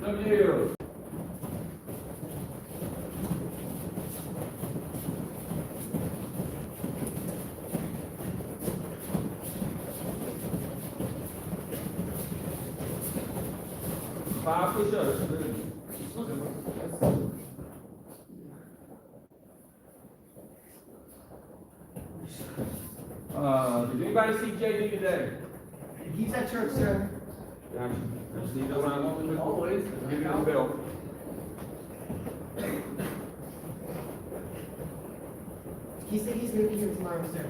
No deal. Five push-ups. Did anybody see JD today? He's at church, sir. Gotcha. I just need to know when I want to Always. give you a bell. He said he's gonna be here tomorrow, sir.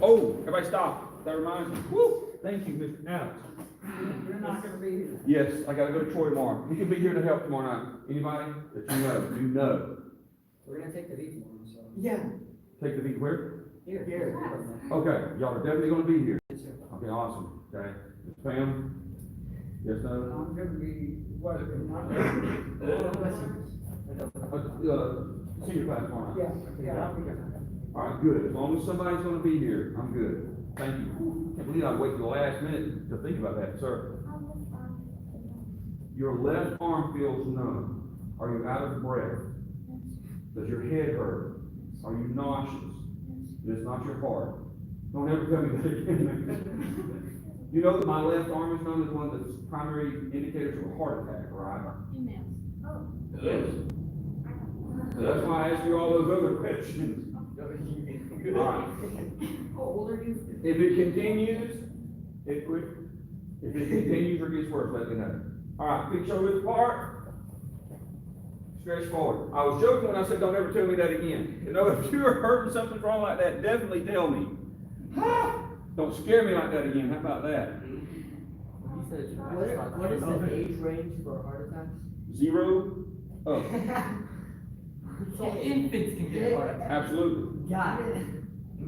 Oh, everybody stop. That reminds me. Woo! Thank you, Mr. Alex. You're not gonna be here. Yes, I gotta go to Troy tomorrow. He can be here to help tomorrow night. Anybody that you know. We're gonna take the V for him, so. Yeah. Take the beat where? Here. Here. Okay, y'all are definitely gonna be here. Yes, sir. Okay, awesome. Okay. Pam? Yes, no? I'm gonna be working. Senior class tomorrow night. Yeah, I'll be here. All right, good. As long as somebody's gonna be here, I'm good. Thank you. Whew, can't believe I waited till the last minute to think about that, sir. Your left arm feels numb. Are you out of breath? Does your head hurt? Are you nauseous? It's not your heart. Don't ever tell me that again. You know that my left arm is numb is one of the primary indicators of a heart attack, right? Yes. So that's why I asked you all those other questions. All right. How old are you? If it continues, if it continues or gets worse, let me know. All right, feet shoulder width apart. Stretch forward. I was joking when I said, don't ever tell me that again. You know, if you're hurting, something's wrong like that, definitely tell me. Don't scare me like that again. How about that? What is the age range for heart attacks? 0 up. So infants can get heart attacks. Absolutely. Got it.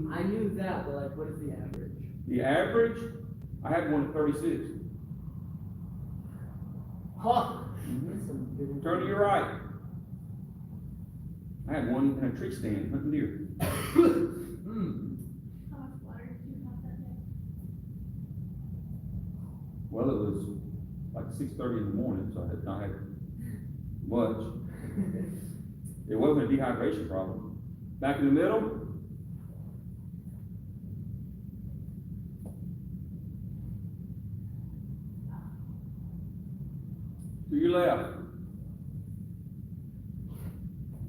I knew that, but like, what is the average? The average, I had one at 36. Huh. Turn to your right. I had one in a tree stand, hunting deer. Well, it was like 6:30 in the morning, so I had not had much. It wasn't a dehydration problem. Back in the middle. To your left.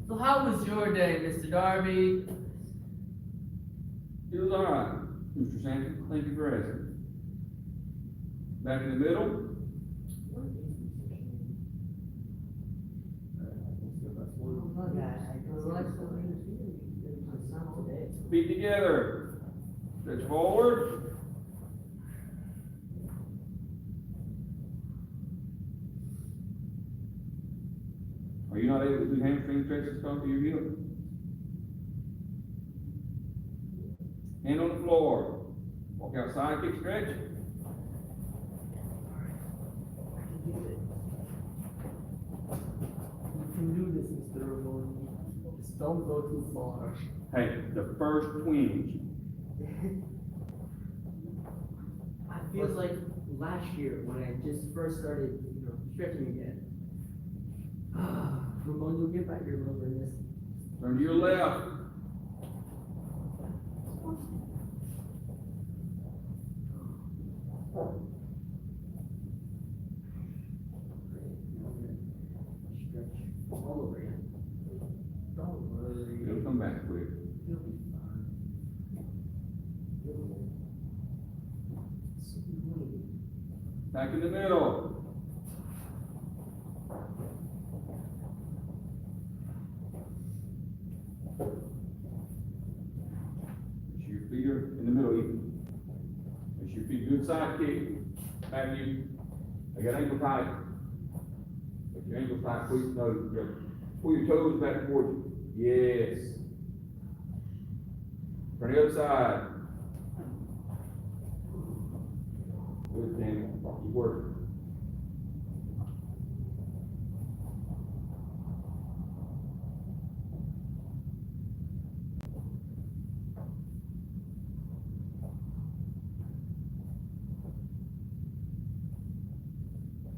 So how was your day, Mr. Darby? It was all right, Mr. Sampson. Thank you for asking. Back in the middle. Feet together. Stretch forward. Are you not able to do hamstring stretches come to your heel? Hand on the floor. Walk outside, kick stretch. You can do this, Mr. Ramon. Just don't go too far. Hey, the first twinge. I feel like last year when I just first started, stretching again. Ramon, you'll get back your number in this. Turn to your left. Stretch all over again. Don't worry. It'll come back quick. You'll be fine. Sweet. Back in the middle. Make sure your feet are in the middle even. Make sure your feet good side kick. Back you. I got ankle tight. Make your ankles tight, pull your toes back toward you. Yes. Turn the other side. Good, Tammy. Keep working.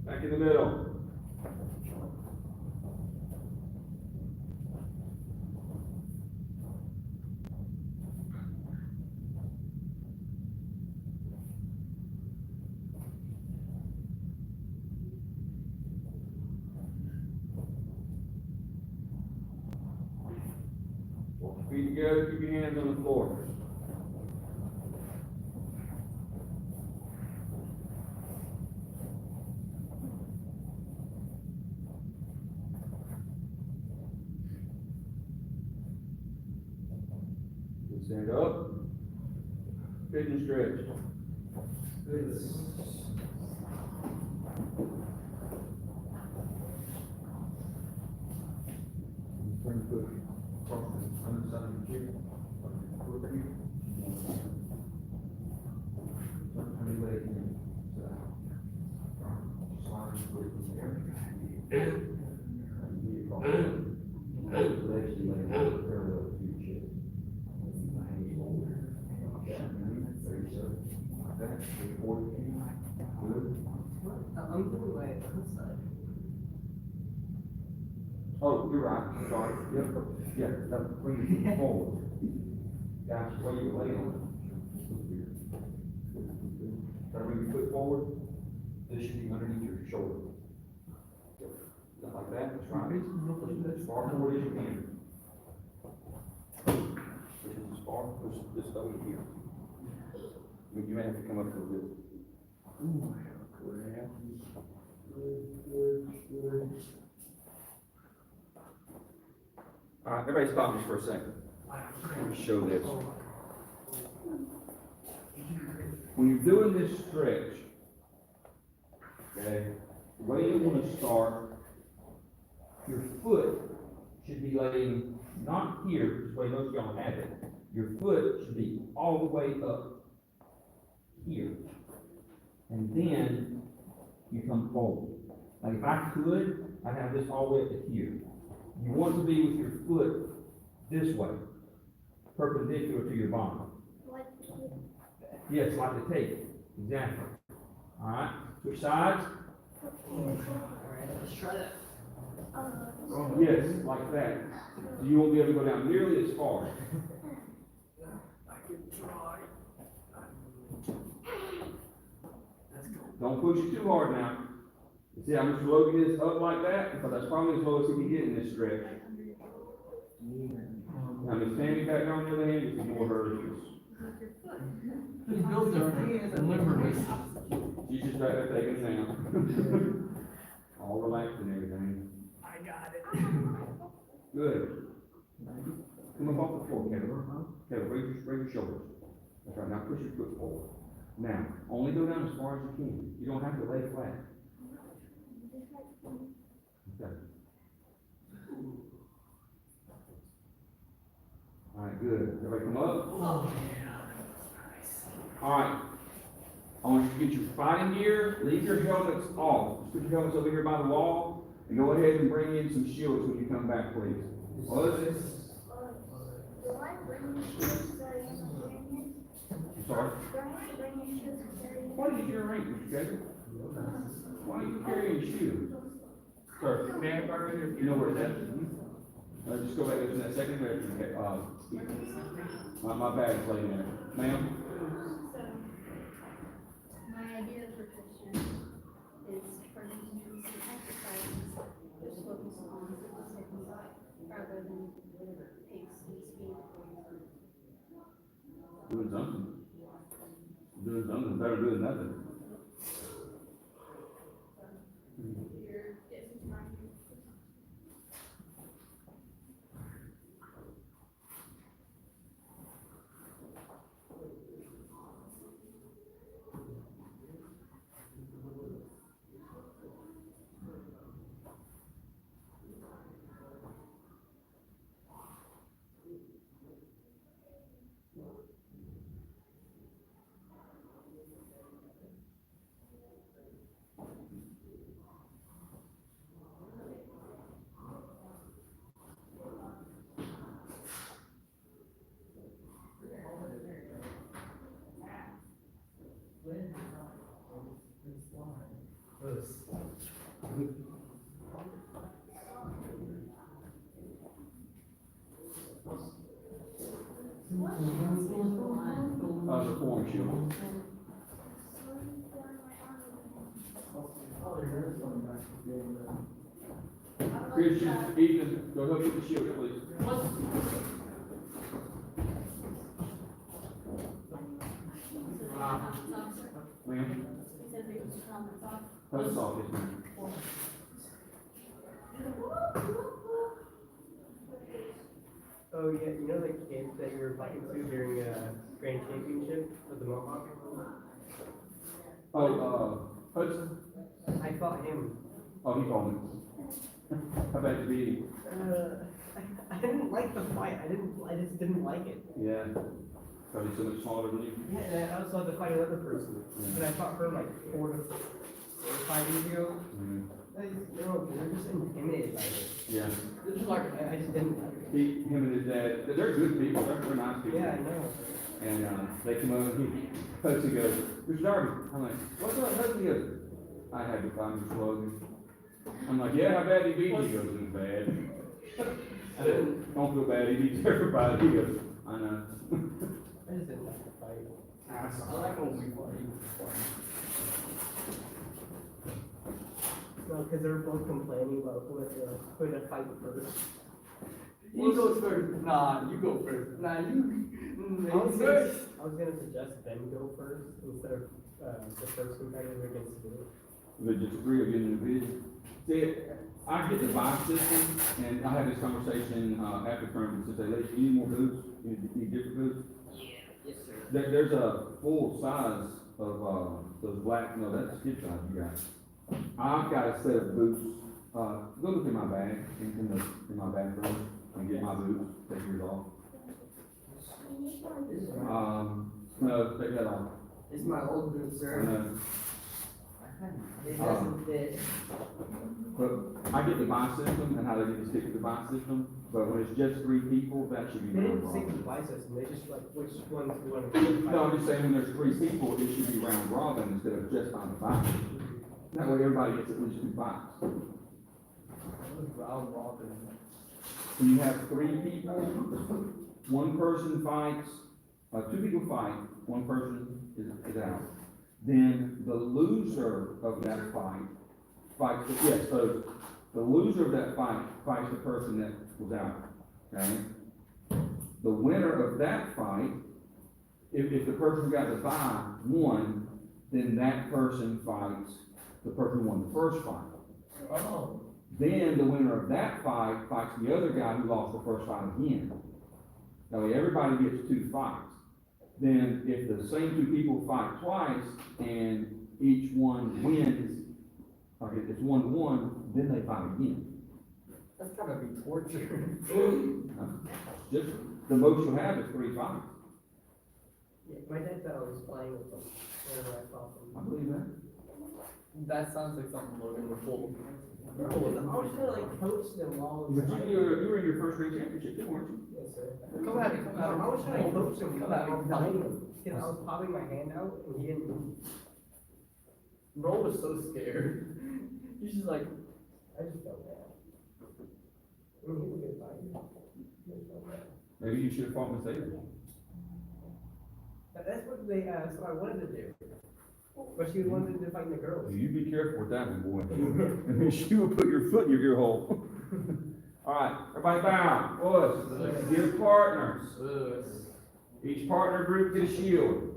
Back in the middle. Feet together, keep your hands on the floor. Stand up. Pigeon stretch. Bring the foot across the underside of your chair. Foot here. Turn your leg in. Slide your foot in there. Knee across. Hold the legs together, parallel to your chest. My hands forward. There you go. Like that. Push forward. Good. I'm doing right outside. Oh, you're right, sorry, yep, yeah, that, bring your feet forward. Gotcha, where you lay on. Try to bring your foot forward, this should be underneath your shoulder. Just like that, that's right, push as far forward as you can. Push it as far, push this over here. You may have to come up a little bit. Ooh, good. All right, everybody stop just for a second. Let me show this. When you're doing this stretch, okay, the way you want to start, your foot should be laying not here, this way most of y'all have it. Your foot should be all the way up here. And then you come forward. Like if I could, I'd have this all the way up to here. You want to be with your foot this way, perpendicular to your body. Like Yes, like the tape. Exactly. All right. Switch sides. Alright, let's try that. Yes, like that. So you won't be able to go down nearly as far. I can try. Let's go. Don't push it too hard now. See how much loading is up like that? Because that's probably as low as he can get in this stretch. Now, Miss Tammy back on the other hand, is more hers. He's built different and limber. She's just back there taking it down. All relaxed and everything. I got it. Good. Come up off the floor, Kevin. Kevin, raise your shoulders. That's right, now push your foot forward. Now, only go down as far as you can. You don't have to lay flat. Okay. All right, good. Everybody come up. Oh, yeah. Nice. All right. I want you to get your fighting gear. Leave your helmets off. Just put your helmets over here by the wall, and go ahead and bring in some shields when you come back, please. Well, Do I bring the shoes that I am wearing it? I'm sorry. Do I have to bring the shoes that I am Why did you get a ring, Mr. Jacob? Why are you carrying shoes? Sir, man, you know where it's at? Just go back to that second bedroom. My bag's laying there. Ma'am? So, my idea for Christian is for them to do some exercises which focus on fitness rather than pace and speed. Doing something. Doing something better doing nothing. You're getting tired. The form shield. Christian, Ethan, go help get the shield, please. Ma'am? Post office, ma'am. Oh, yeah, you know the kids that you were invited to during Grand Championship of the Mohawk? Oh, Hudson? I fought him. Oh, he called me. How about the meeting? I didn't like the fight. I just didn't like it. Yeah. Probably so much smaller than you. Yeah, and I also had to fight another person. And I fought her like 4 to 5 years ago. Mhm. They're just intimidated by it. Yeah. It's just like, I just didn't like it. Him and his dad, they're good people, they're nice people. Yeah, I know. And, they come over, Hudson goes, Mr. Darby, I'm like, what's up, Hudson goes, I had to find your slogan. I'm like, yeah, how bad he beat you? He goes, it was bad. I said, don't feel bad, he beats everybody. He goes, I know. I just didn't like the fight. I like when we play. No, because they were both complaining about who to fight first. You go first. Nah, you go first. Nah, you. I was gonna suggest Ben go first instead of the first competitor against you. The three of you in the division. See, I get the buy system, and I had this conversation, after tournament, to say, "Ladies, you need more boots? You need different boots?" Yes, sir. There's a full size of, those black, no, that's skip size you got. I've got a set of boots, go look in my bag, in my bathroom, and get my boots, take yours off. This is my, No, take that off. this is my old boot, sir. No. It doesn't fit. But I get the buy system and how they get to stick to the buy system, but when it's just 3 people, that should be They round didn't stick to the robin. buy system, they just like, which ones do you want to fight? No, I'm just saying when there's 3 people, it should be round robin instead of just on the buy. That way everybody gets at least 2 buys. Round robin. When you have 3 people, 1 person fights, 2 people fight, 1 person is out. Then the loser of that fight fights, so the loser of that fight fights the person that was out, okay? The winner of that fight, if the person who got the bye won, then that person fights the person who won the first fight. Oh. Then the winner of that fight fights the other guy who lost the first fight again. That way everybody gets 2 fights. Then if the same 2 people fight twice and each one wins, or if it's 1-1, then they fight again. That's gotta be torture. Just, the most you'll have is 3 fights. Yeah, my dad thought I was playing with them whenever I fought I them. believe that. That sounds like something Logan would pull. No, I was trying to like coach them while I was But fighting. you were in your first ring championship too, weren't you? Yes, sir. Come at me, come at me. I was trying to coach him Come while at I me. was fighting him. Because I was popping my hand out and he didn't move. Bro was so scared. He's just like, I just felt bad. I mean, he was a good fighter. I just felt bad. Maybe you should have fought Miss Avery. But that's what that's what I wanted to do. But she wanted to fight the girls. You be careful with that one, boy. And then she will put your foot in your ear hole. All right, everybody bow. Us, give partners. Each partner group get a shield.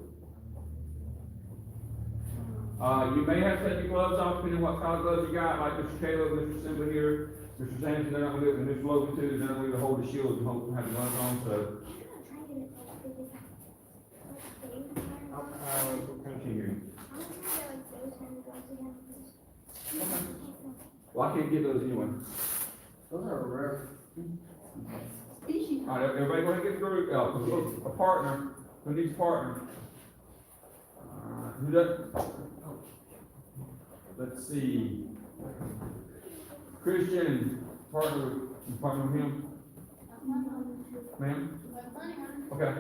You may have to take your gloves off, depending on what kind of gloves you got, like Mr. Caleb, Mr. Simba here, Mr. Sampson, they're not gonna do it, and Mr. Logan too, they're not gonna hold the shield and have the gloves on, so. I can't hear you. Well, I can't get those anyway. Those are rare. All right, everybody go ahead and get the group, a partner, who needs a partner? Who does? Let's see. Christian, partner with him? Ma'am? Okay,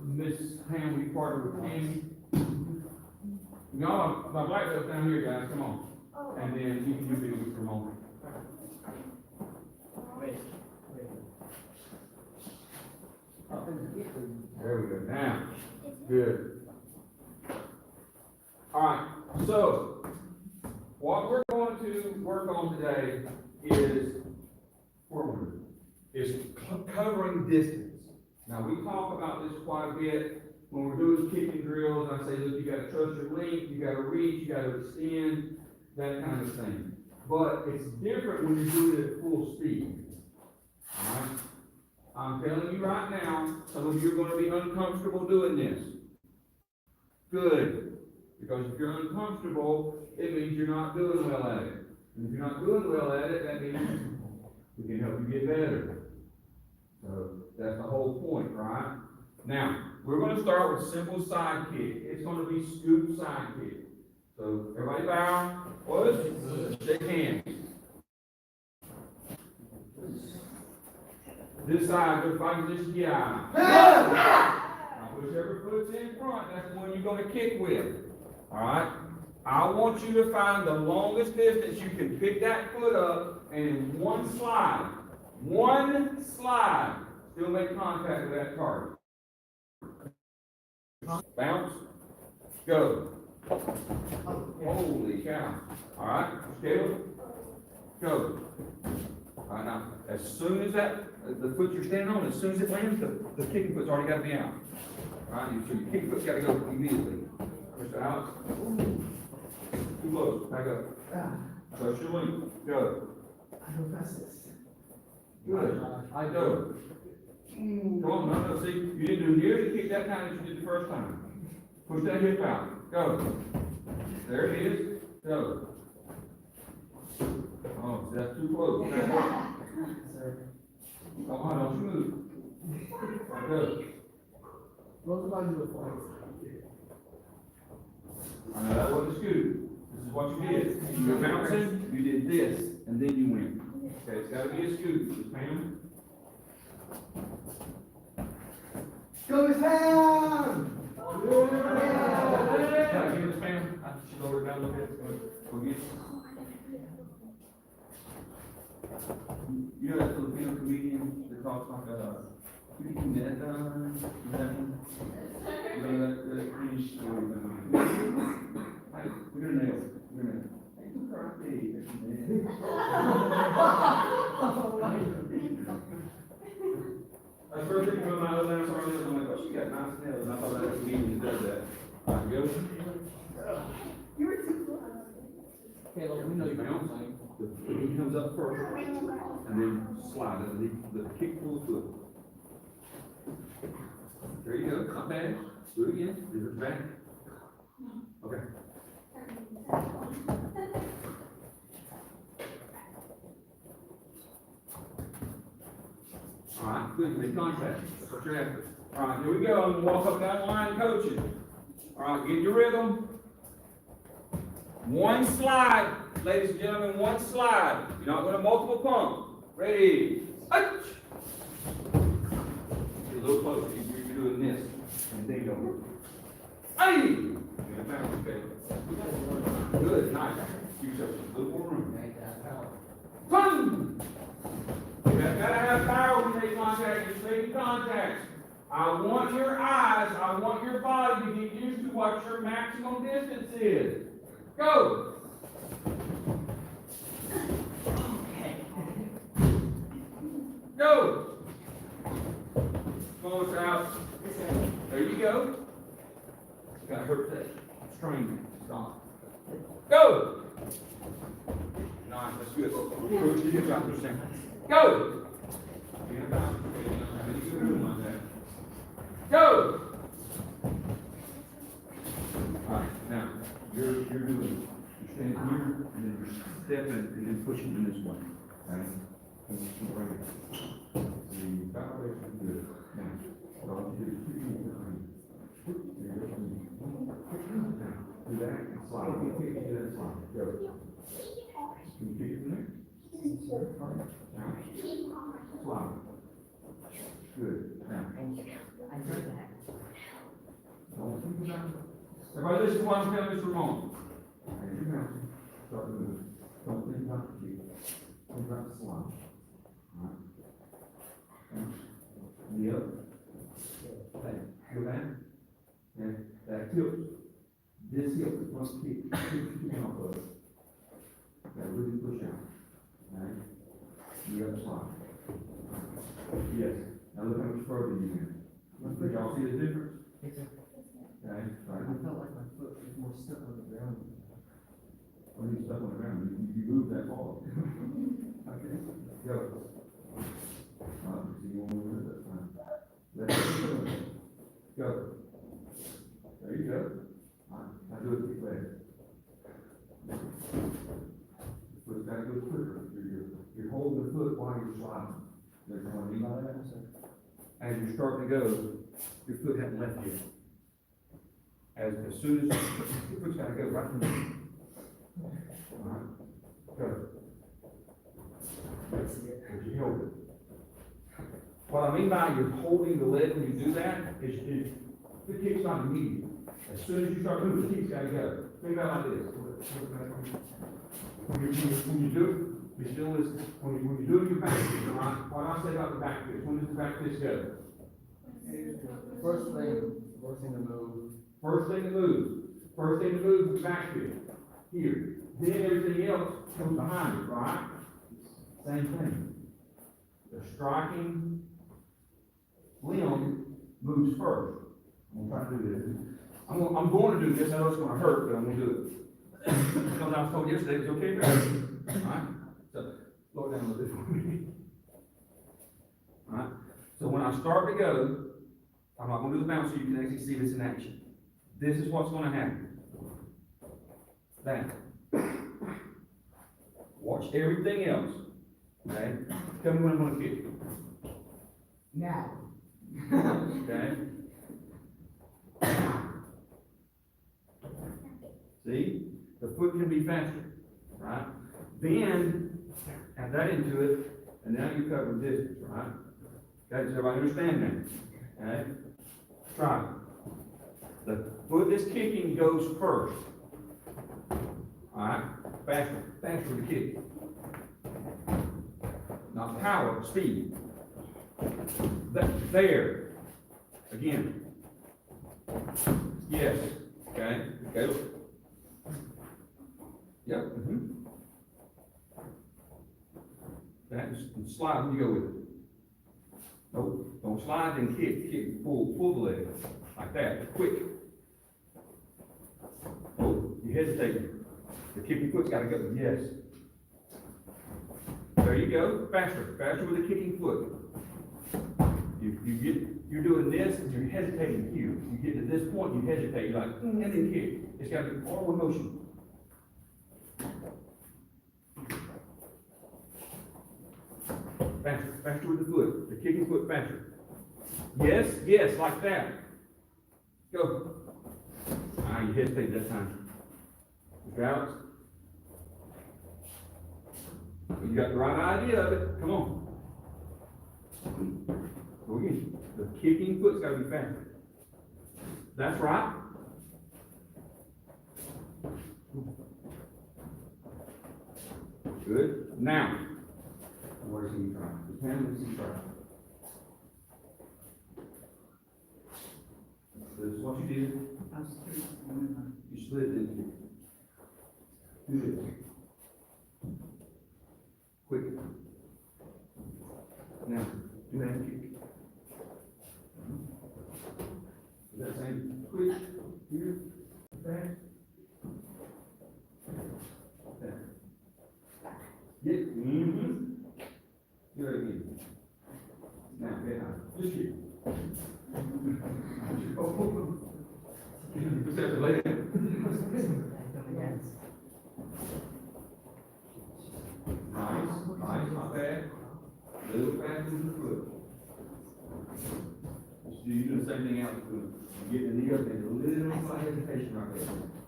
Miss Ham, we partner with Tammy. Y'all, my black belt down here, guys, come on. And then Good. All right, so what we're going to work on today is covering distance. Now, we talk about this quite a bit when we're doing kicking drills. I say, look, you gotta trust your length, you gotta reach, you gotta extend, that kind of thing. But it's different when you're doing it at full speed. All right? I'm telling you right now, some of you are gonna be uncomfortable doing this. Good. Because if you're uncomfortable, it means you're not doing well at it. And if you're not doing well at it, that means we can help you get better. So that's the whole point, right? Now, we're going to start with simple side kick. It's going to be scoop side kick. So everybody bow. What? Shake hands. This side, go find this guy. Now, whichever foot's in front, that's the one you're going to kick with. All right? I want you to find the longest distance you can pick that foot up, and in one slide, still make contact with that target. Bounce. Go. Holy cow. All right? Scale. Go. All right, now, as soon as the foot you're standing on, as soon as it lands, the kicking foot's already got to be out. All right? So your kicking foot's got to go immediately. Mr. Alex. Too close. Back up. Trust your length. Go. I know fastest. Good. I go. Come on, no, see, you didn't do nearly kick that time as you did the first time. Push that hip out. Go. There it is. Go. Oh, that's too close. Come on, don't you move. Go. What about you before? I know that wasn't a scoop. This is what you did. You're bouncing, you did this, and then you went. Okay, it's gotta be a scoop. Just Pam. Go Sam! Yeah, give it to Pam. I should lower it down a little bit. Go get it. You know that Filipino comedian that talks like you know that British story. Hey, we're gonna nail it. We're gonna nail it. Hey, you karate. I first thing when I was down, I'm like, oh, she got nice nails. And I thought that was a comedian that does that. All right, go. You were too close. Okay, look, we know you're bouncing. The knee comes up first, and then slide it, the kick full foot. There you go, not bad. Do it again, is it back? Okay. All right, good, make contact, that's what you're after. All right, here we go, I'm gonna walk up that line coaching. All right, get your rhythm. One slide, ladies and gentlemen, one slide. You're not going to multiple pump. Ready? Ouch! You're a little closer. You're doing this. And then go. Hey! Okay. Good, nice. Give yourself a little more room. Boom! You gotta have power when you make contact. You're making contact. I want your eyes, I want your body to get used to what your maximum distance is. Go! Go! Close out. There you go. Gotta hurt that string. Stop. Go! Nice, that's good. Push the hips out there. Go! Go! Alright, now, you're doing, you're standing here, and then you're stepping, and then pushing in this way. Alright? And just keep right here. The back way is good. Now, all you do is keep your hand. Now, do that and slide. Do that and slide. Go. Can you kick it from there? Alright. Now, slide. Good. Now. I heard that. Everybody listen to what I'm telling Mr. Ramon. As you bounce, start to move. Don't think about the kick. Think about the slide. Alright. Bounce. Yep. Okay. Go back. Now see the difference? Exactly. Okay, I right. felt like my foot was more stuck on the ground. When you step on the ground, you move that far. Okay, go. See, you won't move it, that's fine. Let it go. There you go. All right, now do it with your leg. The foot's gotta go quicker. You're holding the foot while you're sliding. You know what I mean by that? As you're starting to go, your foot hasn't left yet. As soon as, your foot's gotta go right from there. All right, go. That's it. As you hold it. What I mean by you're holding the leg when you do that is the kick's not immediate. As soon as you start moving, the kick's gotta go. Think about it like this. When you do it, be still listen. When you do it, your back fist, all right? What I say about the back fist, when does the back fist go? First thing to move. First thing to move. First thing to move is the back fist. Here. Then everything else comes behind it, right? Same thing. The striking limb moves first. I'm gonna try to do this. I'm going to do this. I know it's gonna hurt, but I'm gonna do it. Because I was told yesterday it was okay. Alright? So, slow it down a little bit for me. Alright? So when I start to go, I'm not gonna do the bounce so you can actually see this in action. This is what's gonna happen. That. Watch everything else. Okay? Tell me when I'm gonna kick. Now. Okay? See? The foot can be faster, right? Then, add that into it, and now you're covering distance, right? Okay, does everybody understand that? Okay? Try it. The foot that's kicking goes first. Alright? Faster with the kick. Not power, speed. There. Again. Yes. Okay. Go. Yep. That is slide when you go with it. Nope. Don't slide and kick. Pull the leg. Like that. Quick. Oh, you hesitate. The kicking foot's gotta go. Yes. There you go. Faster with the kicking foot. You're doing this and you're hesitating here. You get to this point, you hesitate, you're like, and then kick. It's gotta be forward motion. Faster with the foot, the kicking foot faster. Yes, like that. Go. You hesitate that time. Mr. Alex? You got the right idea of it. Come on. Go again. The kicking foot's gotta be faster. That's right. Good. Now, where's he trying? His hand is he trying? This is what you did. You slid into it. Do this. Quick. Now, do that kick. That same quick here, back. Back. Get, do it again. Now, behind. Just here. Oh. Just have to lay down. Nice, not bad. A little faster with the foot. You do the same thing out with the foot. You get the knee up and a little slight hesitation right there.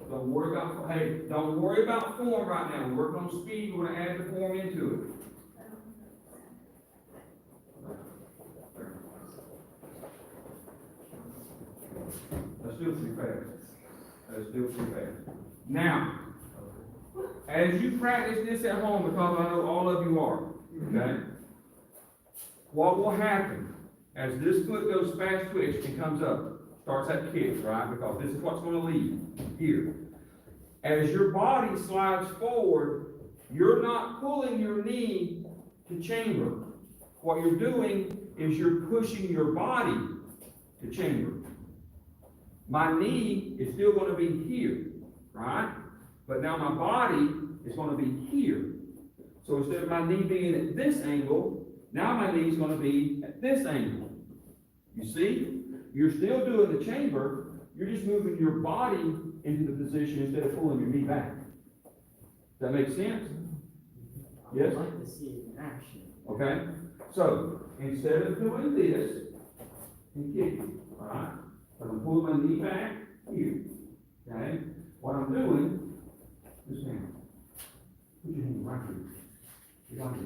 Don't worry about form right now. We're working on speed. We're gonna add the form into it. That's still too fast. Now, as you practice this at home, because I know all of you are, okay? What will happen as this foot goes fast twitch and comes up, starts that kick, right? Because this is what's going to lead here. As your body slides forward, you're not pulling your knee to chamber. What you're doing is you're pushing your body to chamber. My knee is still gonna be here, right? But now my body is gonna be here. So instead of my knee being at this angle, now my knee's gonna be at this angle. You see? You're still doing the chamber, you're just moving your body into the position instead of pulling your knee back. Does that make sense? Yes? I'd like to see it in action. Okay? So, instead of doing this and kicking, alright? I'm pulling my knee back here. Okay? What I'm doing, this hand. Put your hand right here. You got it.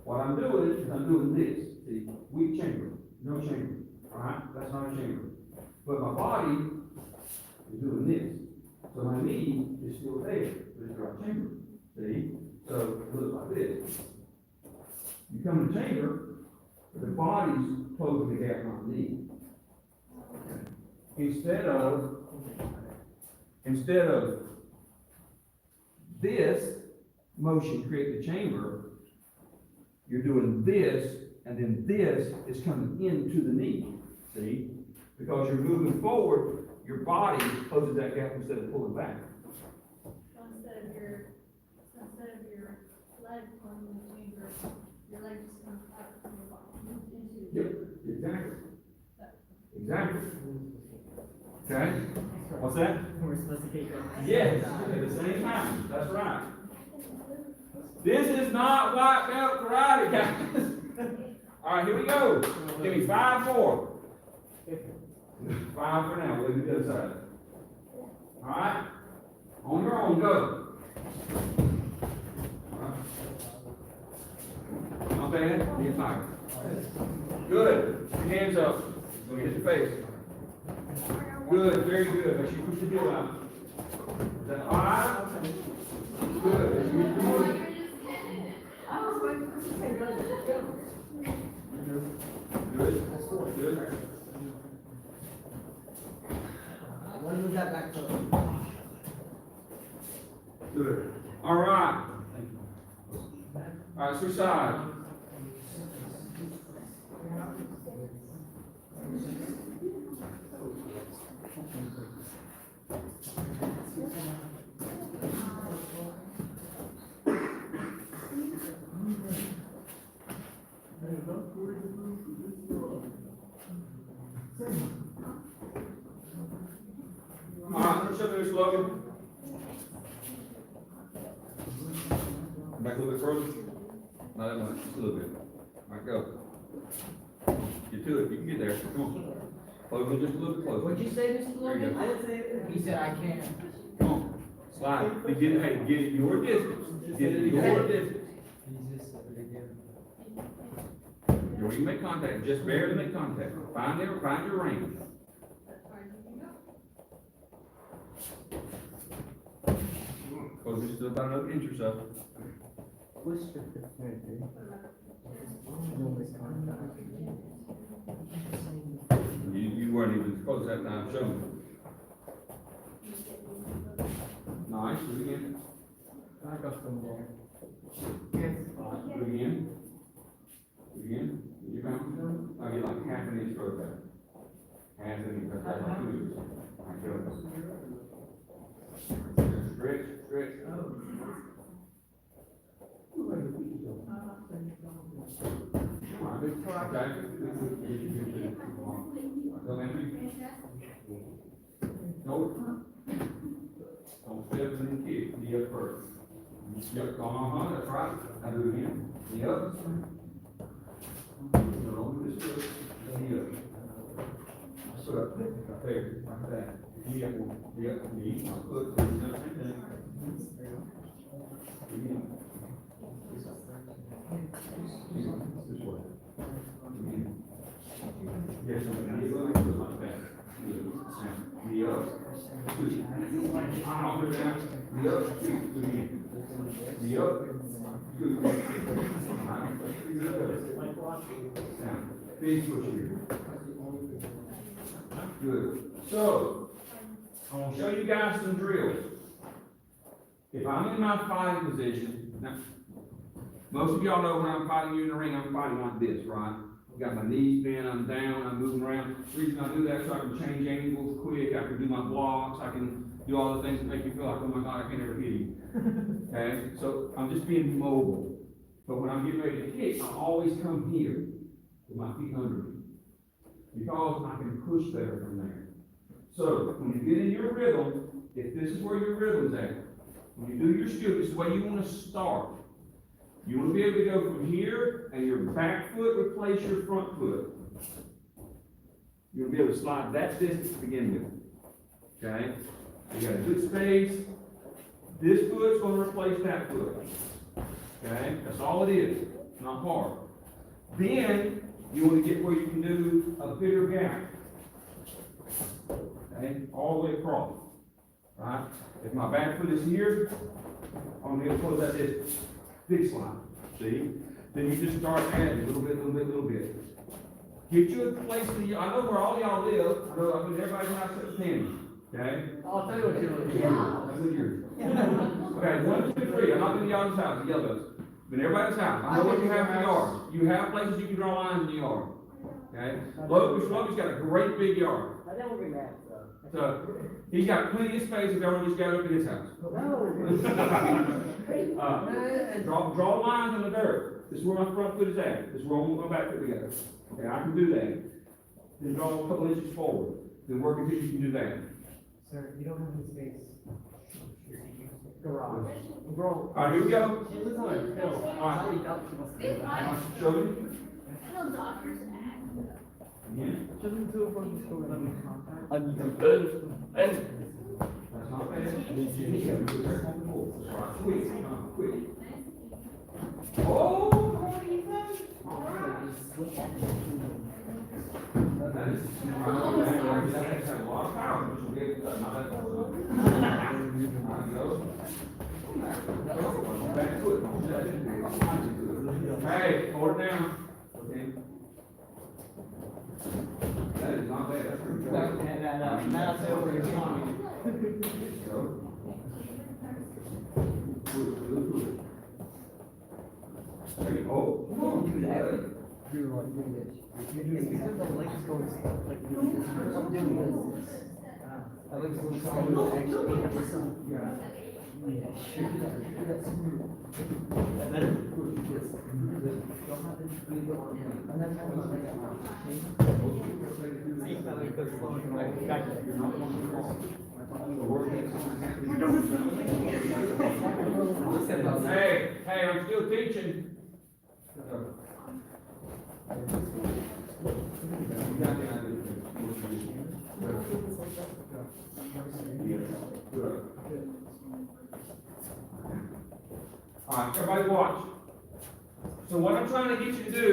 What I'm doing is I'm doing this. See, weak chamber, no chamber. Alright? That's not a chamber. But my body is doing this. So my knee is still there, but it's not a chamber. See? So it looks like this. You come to chamber, but the body's closing the gap on the knee. Instead of this motion create the chamber, you're doing this, and then this is coming into the knee, see? Because you're moving forward, your body closes that gap instead of pulling back. So instead of your leg going in the chamber, your leg just comes out from your body into. Yep, exactly. Exactly. Okay, what's that? We're supposed to take that. Yes, at the same time, that's right. This is not white belt karate, guys. All right, here we go. Give me 5 more. 5 for now, we'll do the other side. All right, on your own, go. All right. Not bad, be a tiger. Good, hands up. Let me hit your face. Good, very good. Make sure you push the heel out. Is that 5? Good. As you get forward. Good. Good. When move that back to. Good. All right. All right, switch sides. All right, let's show this, Logan. Back a little bit further. Not that much, just a little bit. All right, go. Get to it, you can get there. Come on. Logan, just a little bit closer. What'd you say, Mr. There you Logan? go. I didn't say it. He said I can't. Come on. Slide. Hey, get it your distance. Get it your distance. Where you make contact, just barely make contact. Find your range. Close just about another inch or so. You weren't even close that time, show me. Nice, do it again. Back up from there. Do it again. Do it again. You found? I get like half an inch further. Half an inch, that's like 2 inches. All right, go. Stretch, stretch. Come on, big try. Okay. Go, Landry. Nope. Don't step in the kick, knee up first. Yep, that's right. Now do it again. Knee up. No, don't do this foot. Knee up. Foot up, right there, like that. Knee up, knee, my foot, do the same thing. Again. This way. Again. Yes, knee up, like that. Knee up. Arm down. Knee up. Again. Knee up. Good. Now, big push here. Good. So, I want to show you guys some drills. If I'm in my fighting position, now, most of y'all know when I'm fighting you in the ring, I'm fighting like this, right? I've got my knees bent, I'm down, I'm moving around. The reason I do that is so I can change angles quick, I can do my blocks, I can do all the things that make you feel like, oh my God, I can't ever hit you. Okay, so I'm just being mobile. But when I'm getting ready to hit, I always come here with my feet under me. Because I can push better from there. So when you get in your rhythm, if this is where your rhythm's at, when you do your skill, this is the way you want to start. You want to be able to go from here and your back foot replace your front foot. You'll be able to slide that distance to begin with. Okay? You got a good space. This foot's going to replace that foot. Okay? That's all it is. It's not hard. Then, you want to get where you can do a bigger gap. Okay? All the way across. Right? If my back foot is here, I'm going to close that distance. Big slide. See? Then you just start adding a little bit, little bit, little bit. Get you a place that I know where all y'all live. I know everybody's house except Tammy. Okay? I'll tell you what you're doing. That's what yours. Okay, 1, 2, 3. I'm not in y'all's house, the yellows. But in everybody's house. I know what you have in the yard. You have places you can draw lines in the yard. Okay? Logan's got a great big yard. I never been mad, so. So, he's got plenty of space if everyone just got up in his house. Draw lines in the dirt. This is where my front foot is at. This is where I want my back foot to go. Okay, I can do that. Then draw a couple inches forward. Then work until you can do that. Sir, you don't have any space. Garage. Bro. All right, here we go. She lives on a hill. All right. How do you doubt she must Big be life. Show me. I know doctors act. Yeah. Shouldn't do it from the store. That's not bad. Right, quick, quick. Oh! That is, that's a lot of power, which will get, not that. Back foot. Hey, hold it down. Okay. That is not bad, that's pretty good. Now say over your tongue. There you go. Come on, do that. You're like doing this. It's because the legs go like doing this. I'm doing this. I like to actually have some. Yeah. That's smooth. And then push this. Don't have to breathe on him. And then have like Hey, I'm still teaching. All right, everybody watch. So what I'm trying to get you to do,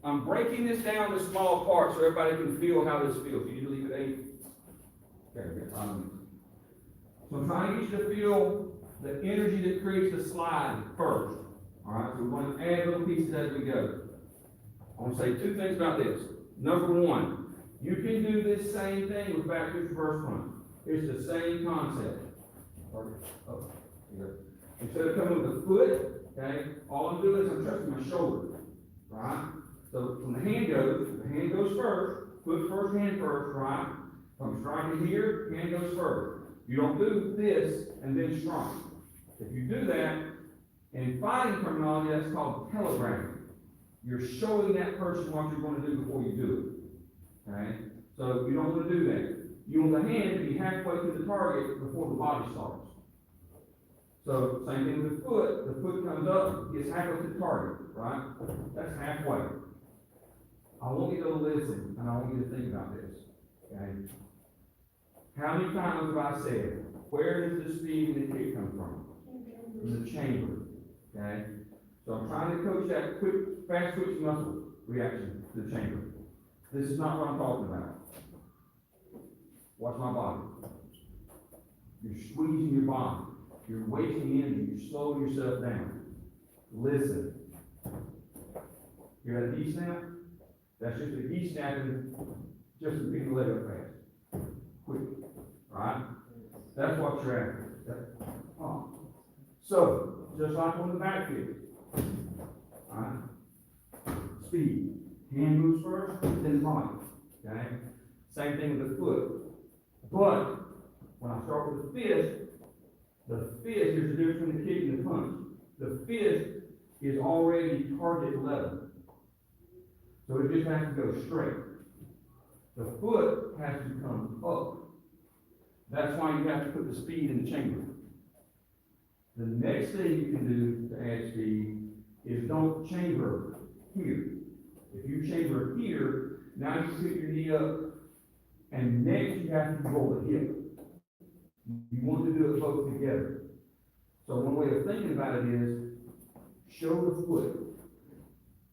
I'm breaking this down to small parts so everybody can feel how this feels. You need to leave at 8. Okay, so I'm trying to get you to feel the energy that creates the slide first. All right, so we're going to add little pieces as we go. I want to say 2 things about this. Number 1, you can do this same thing with back foot reverse front. It's the same concept. Oh, here. Instead of coming with the foot, okay, all I'm doing is I'm trusting my shoulder. Right? So when the hand goes first, foot first, hand first, right? If I'm striking here, hand goes first. You don't do this and then strike. If you do that, in fighting terminology, that's called telegraphing. You're showing that person what you're going to do before you do it. Okay? So you don't want to do that. You want the hand to be halfway to the target before the body starts. So same thing with the foot comes up, gets halfway to the target, right? That's halfway. I want you to listen, and I want you to think about this. Okay? How many times have I said, where does the speed in the kick come from? From the chamber. Okay? So I'm trying to coach that quick, fast twitch muscle reaction to the chamber. This is not what I'm talking about. Watch my body. You're squeezing your body. You're wasting energy. You're slowing yourself down. Listen. You're at a D snap? That's just a D snapping, just to pick the leg up fast. Quick. Right? That's what you're after. So, just like on the back kick. Alright? speed. Hand moves first, then body, okay? Same thing with the foot. But, when I start with the fist, here's the difference between the kick and the punch. The fist is already target level. So it just has to go straight. The foot has to come up. That's why you have to put the speed in the chamber. The next thing you can do to add speed is don't chamber here. If you chamber here, now you put your knee up, and next you have to roll the hip. You want to do it both together. So one way of thinking about it is, show the foot.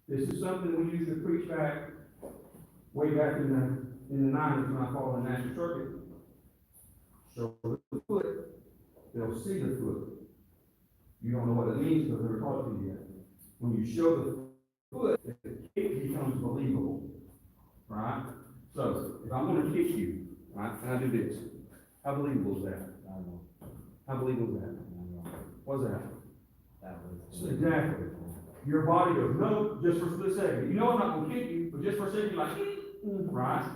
This is something we used to preach back, way back in the 90s when I followed the National Circuit. Show the foot, they'll see the foot. You don't know what it means because they're taught to you yet. When you show the foot, the kick becomes believable, right? So, if I'm gonna kick you, right, and I do this, how believable is that? How believable is that? What's that? Exactly. Your body goes, no, just for a split second. You know I'm not gonna kick you, but just for a second, you're like, right?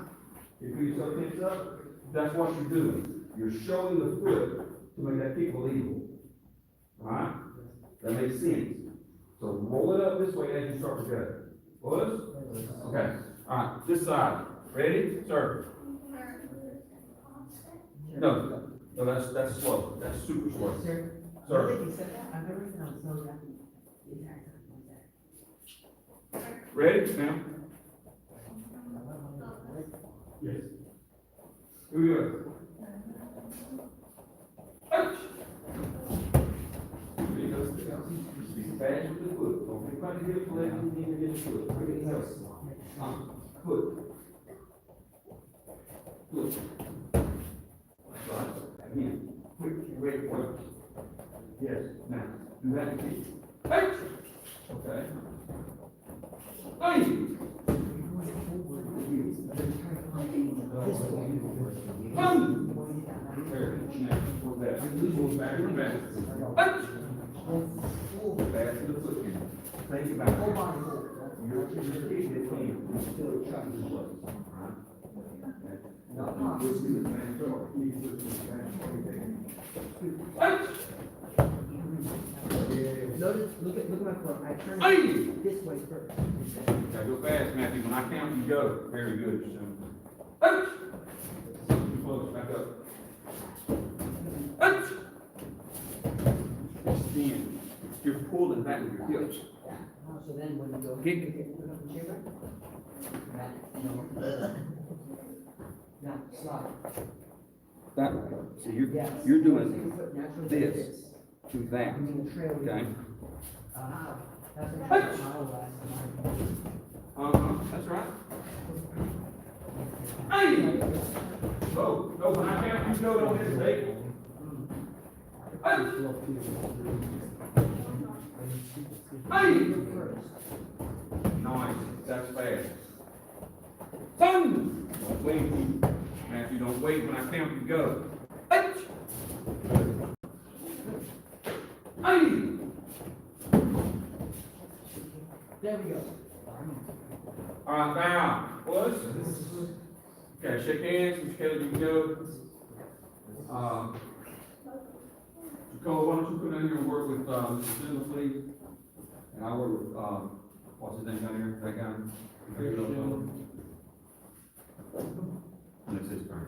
If you yourself tense up, that's what you're doing. You're showing the foot to make that kick believable. Right? That makes sense. So roll it up this way as you start to go. Was? Okay. Alright, this side. Ready? Sir. No, that's slow. That's super slow. Sir? Sir. You said that, I've never found so rapid. Exactly like that. Ready? Now? Yes. Here we go. Ouch! Be fast with the foot. Don't be trying to get the leg, you need to get the foot. Everything else. Foot. Foot. Right. Again. Quick, great work. Yes. Now, do that again. Hey! Okay. Hey! Come! There. Now, for that. Move back and back. Hey! Back to the foot again. Think about it. Your feet is clean. You're still trying to slow. Alright? No, this is the man. Notice, look at my foot, I turn Hey! it this way first. Now go fast, Matthew. When I count, you go. Very good. Ouch! Too close. Back up. Ouch! Extend. You're pulling back with your hips. Oh, so then when you go, Kick. put up the chamber. That, now, slide. That way. So Yes. you're Your doing foot naturally this. does to that. I mean, the trail. Okay? That's what I did my last time. That's right. Hey! Go. No, when I count, you go, don't hesitate. Hey! Hey! Nice. That's fast. Son! Don't wait. Matthew, don't wait. When I count, you go. Hey! Hey! There we go. All right, now, boys. Okay, shake hands. Mr. Kelly, you can go. Nicole, why don't you come down here and work with, Mr. Simmons, please? And I'll work with, what's his name down here, that guy? And it's his turn.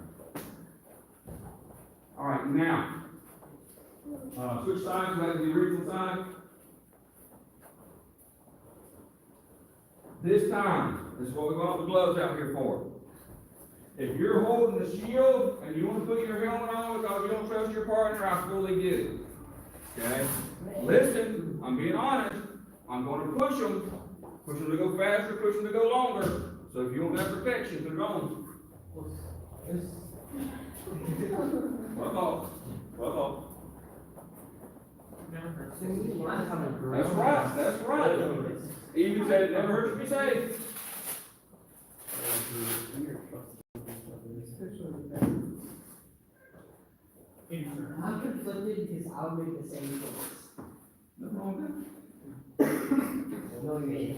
All right, now, switch sides, back to the original side. This time, this is what we got the gloves out here for. If you're holding the shield and you want to put your helmet on because you don't trust your partner, I fully get it. Okay? Listen, I'm being honest. I'm going to push them to go faster, push them to go longer. So if you want that protection, put it on. Uh-oh. That's right, that's right. Even said it never hurts to be safe. I'm conflicted because I'll make the same choice. Nothing wrong with that. No, you ain't.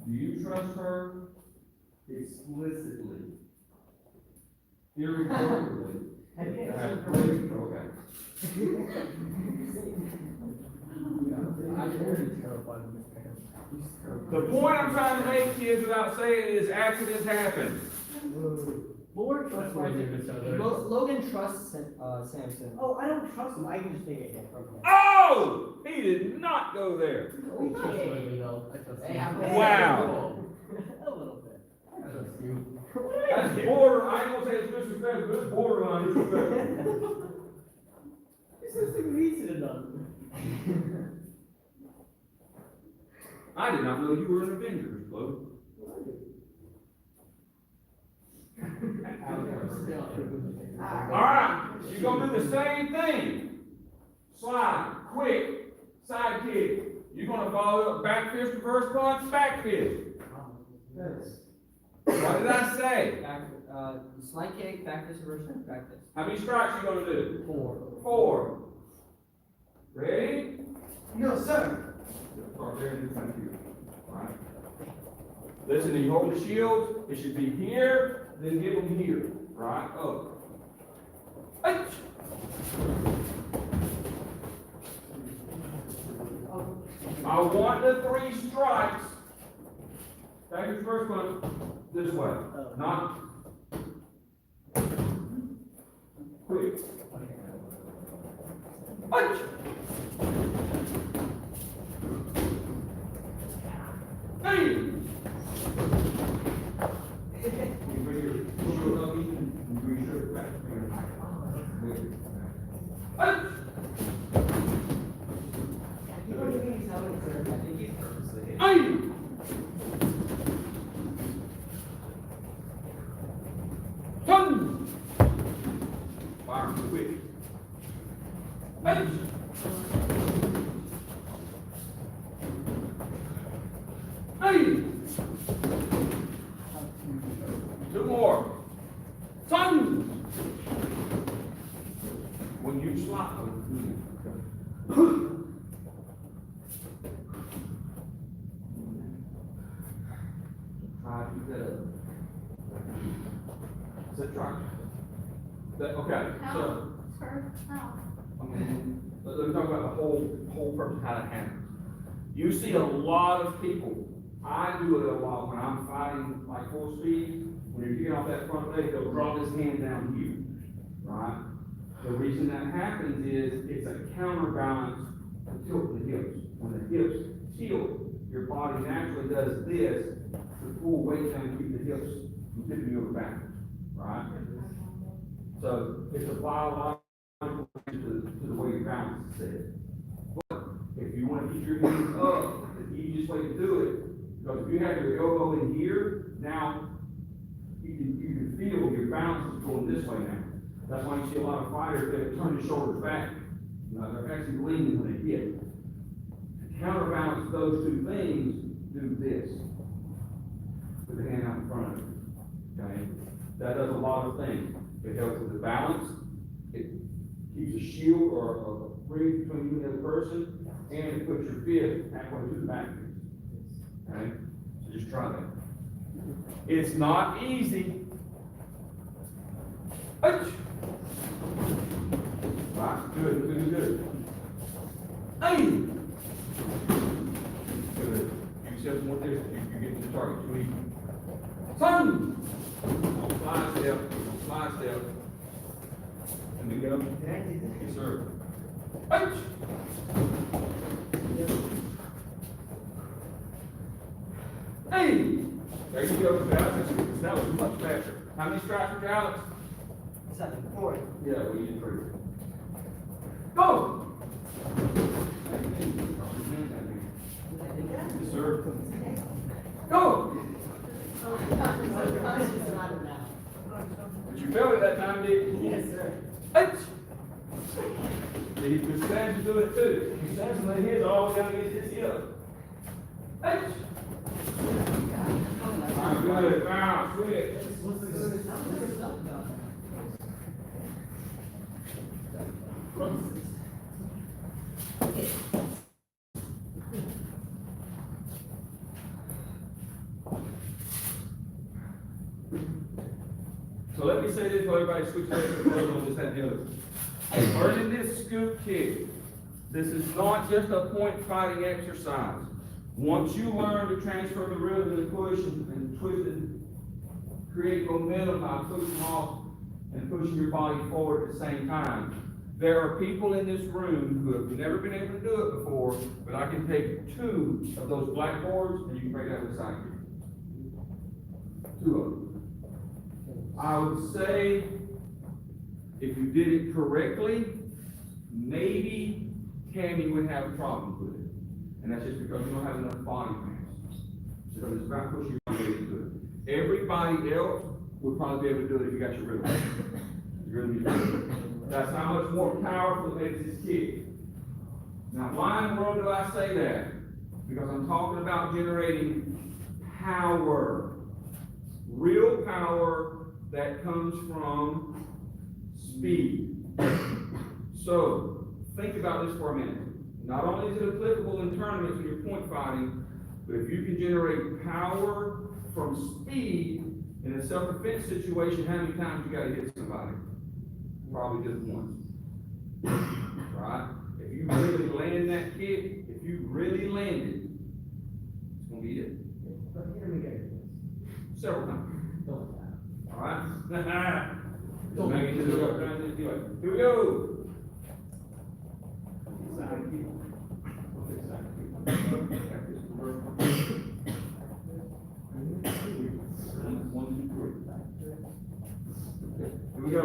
Do you trust her? Explicitly. Irrevocably. Have you To ever have seen her? great, okay. I'm very terrified of this man. The point I'm trying to make, kids, without saying it, is accidents happen. Lord, That's why they miss others. Logan trusts Samson. Oh, I don't trust him, I can just take a hit from him. Oh! He did not go there. I trust Logan though. I trust Hey, him. I'm- Wow. A little bit. I trust you. That's border, I ain't gonna say it's disrespectful, but it's borderline disrespectful. This is too easy enough. I did not know you were an Avenger, Flo. Alright, you're gonna do the same thing. Slide, quick, side kick. You're gonna follow up back fist, reverse punch, back fist. What did I say? Back, slide kick, back fist, reverse punch, back fist. How many strikes you gonna do? 4. 4. Ready? No, sir. Start there and do thank you. Alright. Listen, you hold the shield, it should be here, then give them here. Right? Up. Hey! I want the 3 strikes. Back your first one this way. Not quick. Punch! Hey! You bring your shield up, you bring your shirt back. Punch! You don't think he's having a I think he's purposely hitting. Hey! Turn! Fire quick. Hey! Hey! 2 more. Turn! When you slap, try to keep that up. Sit try. That, okay, so, Her, how? let me talk about the whole person, how it happens. You see a lot of people, I do it a lot when I'm fighting like full speed, when you're getting off that front leg, they'll draw this hand down here, right? The reason that happens is it's a counterbalance to tilt the hips. When the hips tilt, your body naturally does this to pull weight down and keep the hips from tipping you over backwards, right? So it's a biological to the way your balance is set. But if you want to keep your hands up, the easiest way to do it, because if you have your elbow in here, now you can feel your balance is going this way now. That's why you see a lot of fighters that turn their shoulders back. You know, they're actually leaning when they hit. To counterbalance those 2 things, do this. Put the hand out in front of you. Okay? That does a lot of things. It helps with the balance. It keeps a shield or a breeze between you and the other person, and it puts your fist halfway to the back. Okay? So just try that. It's not easy. Ouch! Right, good. Hey! Good. You said more this, you're getting to the target too easy. Son! Slide step. And then go. Yes, sir. Ouch! Hey! There you go, Alex. That was much faster. How many strikes for Alex? 7. 4. Yeah, we did 3. Go! Yes, sir. Go! But you felt it that time, didn't you? Yes, sir. Ouch! He was trying to do it too. He stands and let his all down against his hip. Ouch! I'm good. Wow, switch. So let me say this, while everybody switches on this, that, and the other. Learning this scoop kick, this is not just a point fighting exercise. Once you learn to transfer the rhythm and push and twist and create momentum by pushing off and pushing your body forward at the same time, there are people in this room who have never been able to do it before, but I can take 2 of those blackboards and you can break that with a side kick. 2 of them. I would say, if you did it correctly, maybe Tammy would have a problem with it. And that's just because you don't have enough body mass. Because it's about pushing your body into it. Everybody else would probably be able to do it if you got your rhythm. You're gonna be good. That's how much more powerful is this kick. Now, why in the world do I say that? Because I'm talking about generating power. Real power that comes from speed. So, think about this for a minute. Not only is it applicable in tournaments when you're point fighting, but if you can generate power from speed in a self-defense situation, how many times you gotta hit somebody? Probably just once. Right? If you really land that kick, if you really land it, it's gonna be it. Several times. Alright? Just make it to the up, trying to do it. Here we go. Here we go.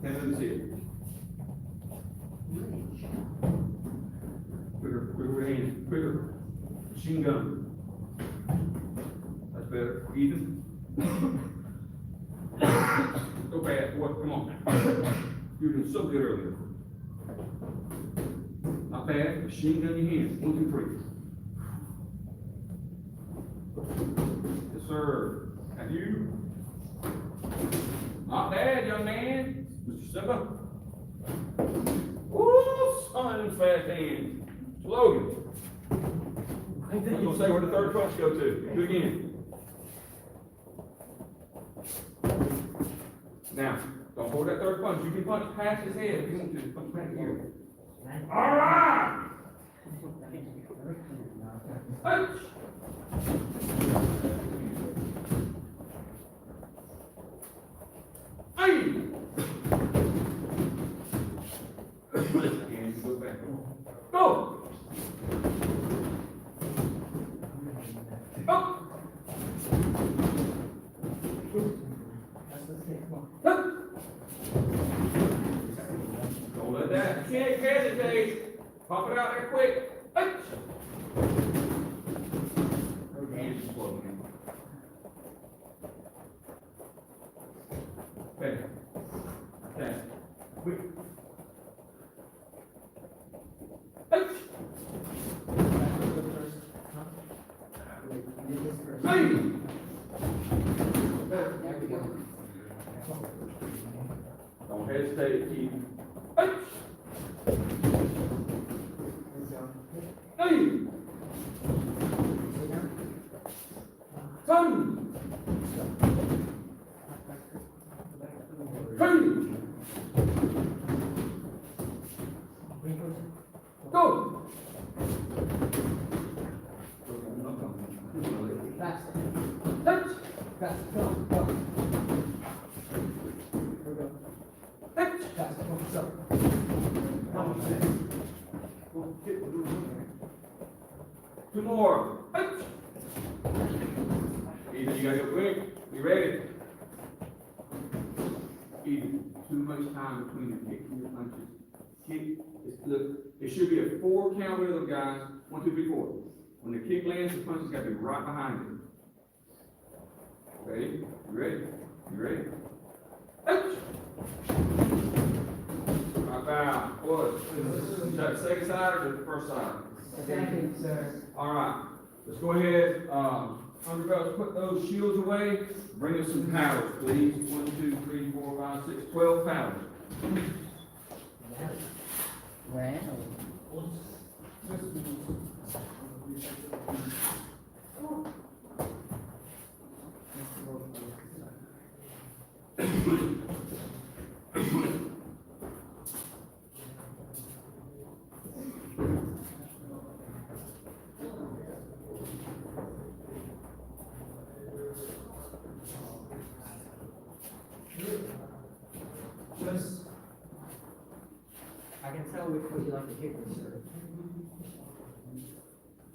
Hand to the seat. Quicker hands, quicker. Machine gun. That's better. Ethan. So bad, boy, come on. You were doing so good earlier. Not bad. Machine gun in your hands. 1, 2, 3. Yes, sir. And you. Not bad, young man. Mr. Simba. Woo, son, them fast hands. Logan. I'm gonna say where the third punch go to. Do it again. Now, don't hold that third punch. You can punch past his head if you want to. Punch back here. All right. Punch. Hey. And go back. Go. Up. Don't let that. You can't hesitate. Pop it out there quick. Hands just floating in. Okay. Okay. Quick. Don't hesitate, keep. Go! Fast. Touch! Fast. Go. Go. Touch! Fast. Go. Two more. Touch! Ethan, you gotta go quick. You ready? Ethan, too much time between the kicks and the punches. Kick, look, it should be a 4 count rhythm, guys. 1, 2, 3, 4. When the kick lands, the punch has got to be right behind it. Ready? You ready? You ready? Ouch! Right bow. What? Is that the second side or the first side? Second, sir. All right. Let's go ahead. Underbelts, put those shields away. Bring us some paddles, please. 1, 2, 3, 4, 5, 6, 12 paddles. I can tell which way you like to kick this, sir.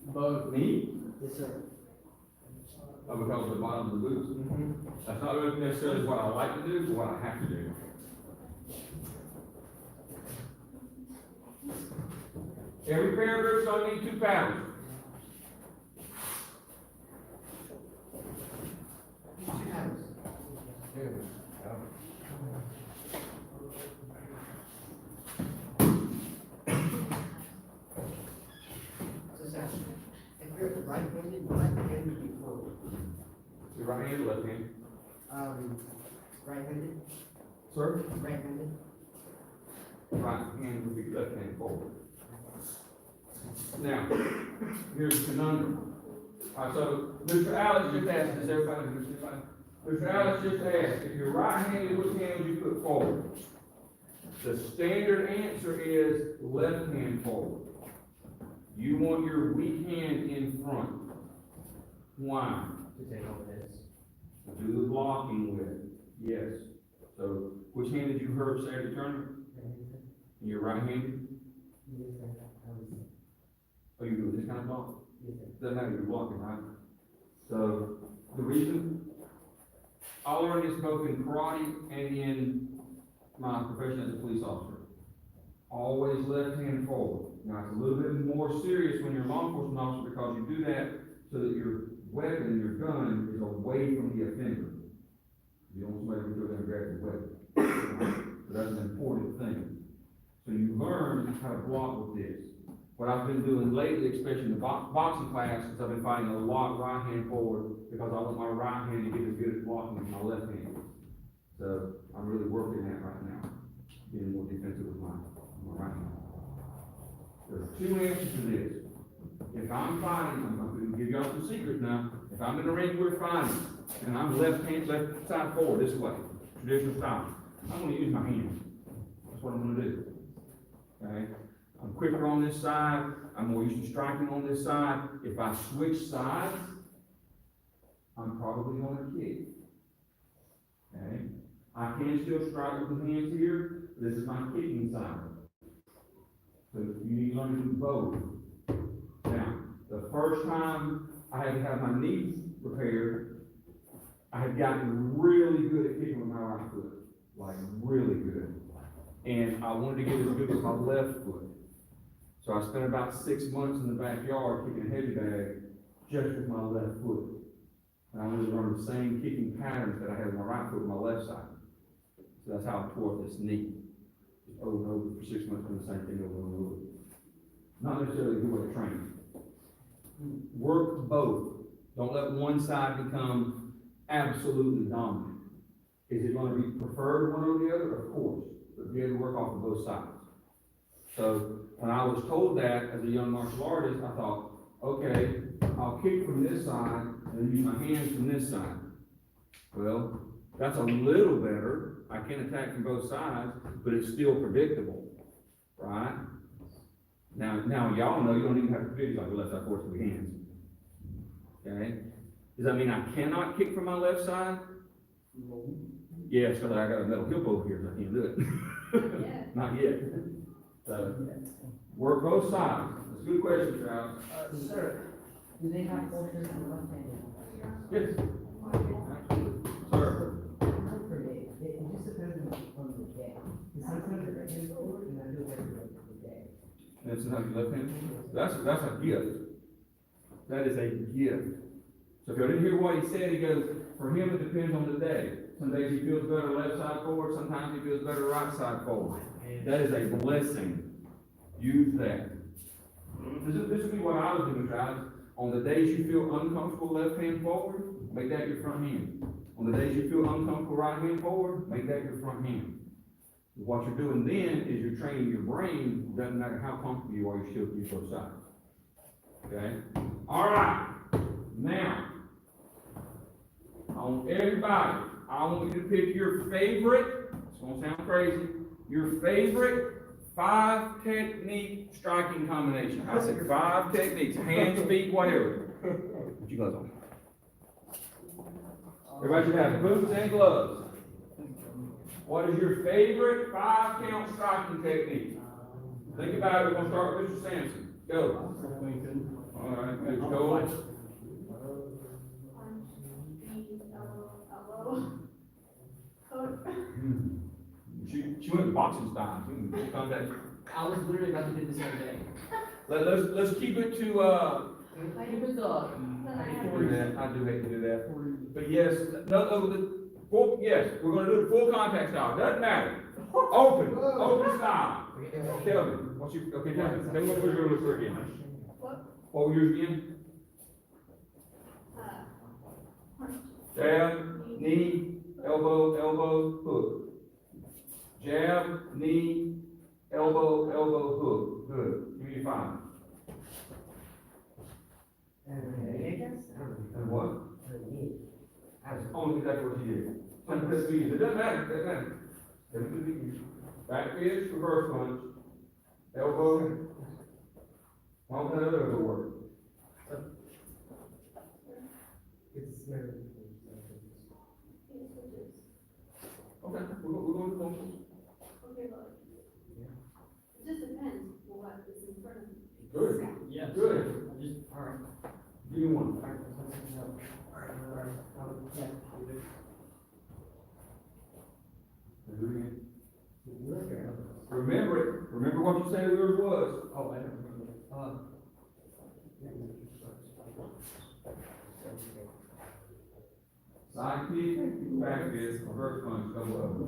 Both me, Yes, sir. because of the bottom of the boots. Mm-hmm. That's not necessarily what I like to do, but what I have to do. Every pair of boots only need 2 paddles. If you're right-handed, left-handed would be forward. Your right hand or left hand? Right-handed, Sir? right-handed. Right hand would be left hand forward. Now, here's the conundrum. All right, so Mr. Alex just asked, does everybody, Mr. Alex just asked, if you're right-handed, which hand would you put forward? The standard answer is left hand forward. You want your weak hand in front. Why? To take over this. To do the blocking with, yes. So, which hand did you hurt Saturday Turner? Your right-handed? Oh, you do this kind of block? Doesn't matter, you're blocking, right? So, the reason, I learned this both in karate and in my profession as a police officer. Always left hand forward. Now, it's a little bit more serious when you're a law enforcement officer because you do that so that your weapon, your gun, is away from the offender. You don't want somebody to go there and grab your weapon. So that's an important thing. So you learn how to block with this. What I've been doing lately, especially in the boxing class, is I've been fighting a lot right hand forward because I want my right hand to get as good at blocking as my left hand. So I'm really working that right now, getting more defensive with my right hand. There's 2 answers to this. If I'm fighting, I'm going to give y'all some secrets now. If I'm in the ring, we're fighting, and I'm left side forward this way, traditional style, I'm going to use my hands. That's what I'm going to do. Okay? I'm quicker on this side. I'm more used to striking on this side. If I switch sides, I'm probably going to kick. Okay? I can still strike with the hands here. This is my kicking side. So you need to learn to do both. Now, the first time I had to have my knees repaired, I had gotten really good at kicking with my right foot. Like, really good. And I wanted to get as good as my left foot. So I spent about 6 months in the backyard kicking a heavy bag just with my left foot. And I wanted to learn the same kicking patterns that I had with my right foot and my left side. So that's how I tore up this knee. Just over and over for 6 months, doing the same thing over and over. Not necessarily a good way to train. Work both. Don't let one side become absolutely dominant. Is it going to be preferred one over the other? Of course. But be able to work off of both sides. So when I was told that as a young martial artist, I thought, okay, I'll kick from this side and then use my hands from this side. Well, that's a little better. I can attack from both sides, but it's still predictable, right? Now y'all know you don't even have to predict like the left side forward with your hands. Okay? Does that mean I cannot kick from my left side? Yes, because I got a metal hip over here, so I can't do it. Yeah. Not yet. So, work both sides. That's a good question, Charles. Sir, do they have alternate on the left-handed? Yes. Absolutely. Sir. For me, it just depends on the day. Because sometimes the right hand forward, and I do it every day. That's not your left hand? That's a gift. That is a gift. So if you didn't hear what he said, he goes, for him it depends on the day. Some days he feels better left side forward, sometimes he feels better right side forward. That is a blessing. Use that. This will be what I was doing, guys. On the days you feel uncomfortable left hand forward, make that your front hand. On the days you feel uncomfortable right hand forward, make that your front hand. What you're doing then is you're training your brain, doesn't matter how comfortable you are, you still use both sides. Okay? All right. Now, on everybody, I want you to pick your favorite, it's going to sound crazy, your favorite 5 technique striking combination. I said 5 techniques, hands, feet, whatever. What you guys on? Everybody should have boots and gloves. What is your favorite 5 count striking technique? Think about it, we're gonna start with Mr. Sampson. Go. All right, Mr. Cole. She went boxing style. She found that. I was literally about to do the same thing. Let's keep it to, Keep it up. I do hate to do that. But yes, yes, we're gonna do the full contact style, doesn't matter. Open style. Tell me, what's your, okay, tell me what you're gonna look for again. What were yours again? Jab, knee, elbow, hook. Jab, knee, elbow, hook. Good. Give me your 5. And what? Only that's what you did. It doesn't matter. Back fist, reverse punch, elbow. Why would that other work? Okay, we're going to go. Okay, but it just depends what is in front of you. Good. Yeah. Good. Alright. Give me one. Do it again. Remember it. Remember what you said yours was. Oh, I don't remember. Side kick, back fist, reverse punch, double elbow.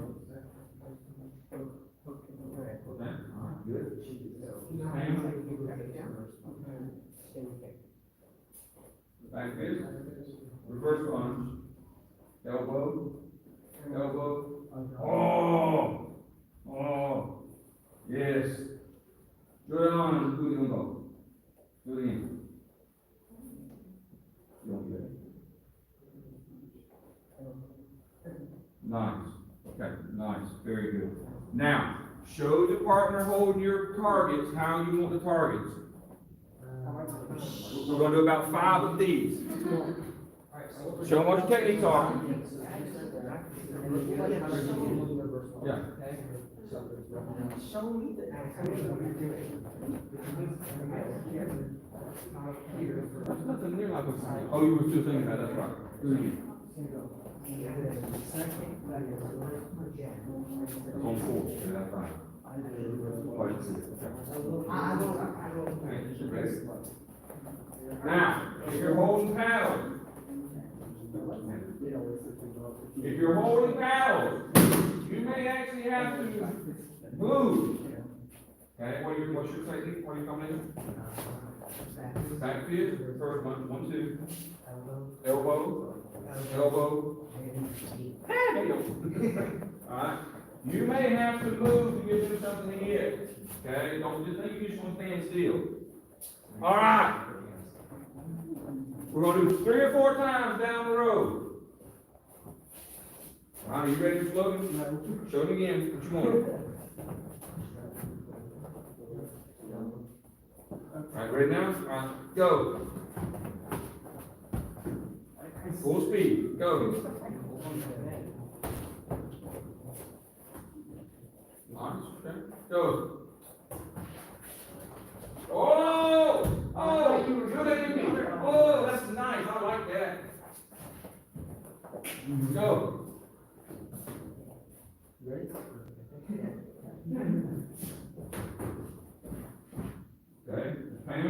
Okay, all right, good. Back fist, reverse punch, elbow. Oh, yes. Do it on, do it on. Do it again. You don't get it. Nice. Okay, nice. Very good. Now, show the partner holding your targets how you want the targets. We're going to do about 5 of these. Show them what your techniques are. Yeah. Show me the. There's nothing near like what's saying. Oh, you were still thinking about it. That's right. Do it again. On 4. Yeah, that's right. Now, if you're holding paddles, you may actually have to move. Okay, what's your technique? What are you coming in? Back fist, first one, 1, 2. Elbow. Alright, you may have to move to get to something to hit. Okay, don't just think you just want to stand still. Alright. We're going to do 3 or 4 times down the road. Alright, are you ready for slogan? Show it again, what you want. Alright, ready now? Alright, go. Full speed, go. Nice, okay, go. Oh, you were good at me. Oh, that's nice, I like that. Go. Ready? Okay, Pam?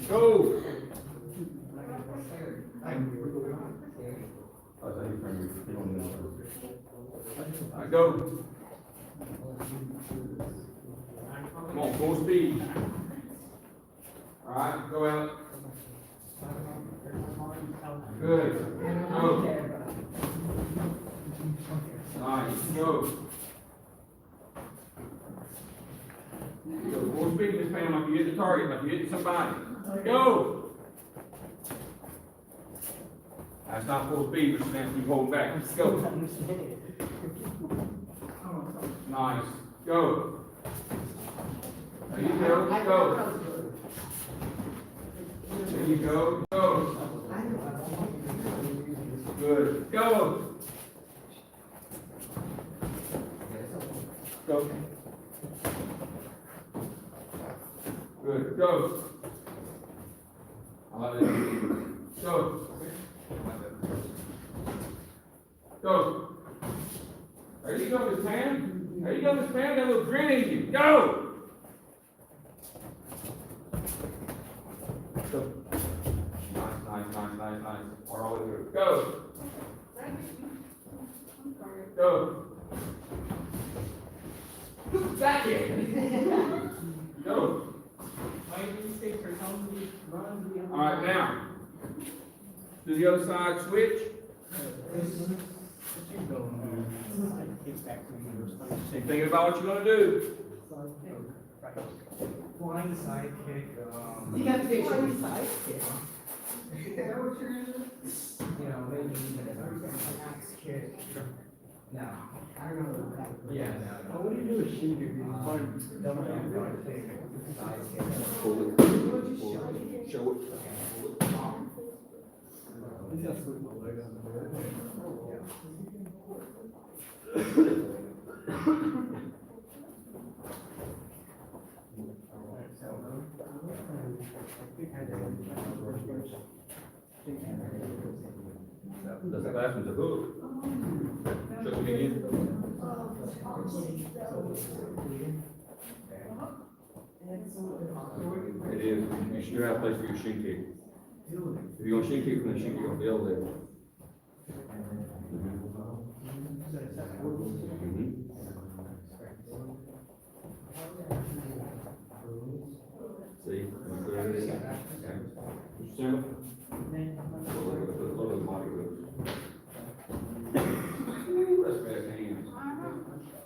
Go! Alright, go. Come on, full speed. Alright, go out. Good. Go. Nice, go. Go, full speed, Miss Pam, like you hit the target, like you hit somebody. Go! That's not full speed, Mr. Nancy, you hold back. Go. Nice. Go. There you go. Go. There you go. Go. Good. Go. Go. Good. Go. I like it. Go. Go. There you go, Miss Pam. There you go, Miss Pam. Got a little grin in you. Go. Go. Nice. We're all good. Go. Go. Back here. Go. All right, now. To the other side, switch. Thinking about what you're gonna do. Flying sidekick, You got to take one sidekick. you know, maybe even an axe kick. No, I don't know what that. Yeah, no. What do you do with Shinju? Double jump, sidekick. Pull it. Show it. He's got to my leg on the board. That's the last one's a hook. Show it again. It is. You should have a place for your shin kick. If you're gonna shin kick from the shin kick, you're gonna build there. See? There it is. Okay. Mr. Chairman? Look at the body moves. That's fast hands.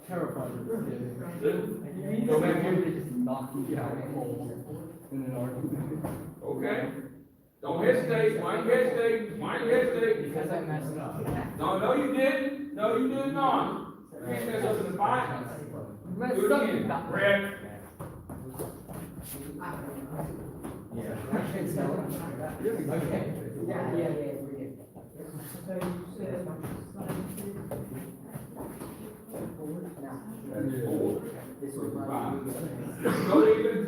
Terrifying. Go back here. Just knock you out in an argument. Okay. Don't hesitate. Why you hesitate? Why you hesitate? Because I messed up. No, you didn't. No, you did not. You can't mess up in the fight. Do it again. Red. Yeah. I can't tell. Okay. Yeah, we did. That's four. This was my. Five. Go even.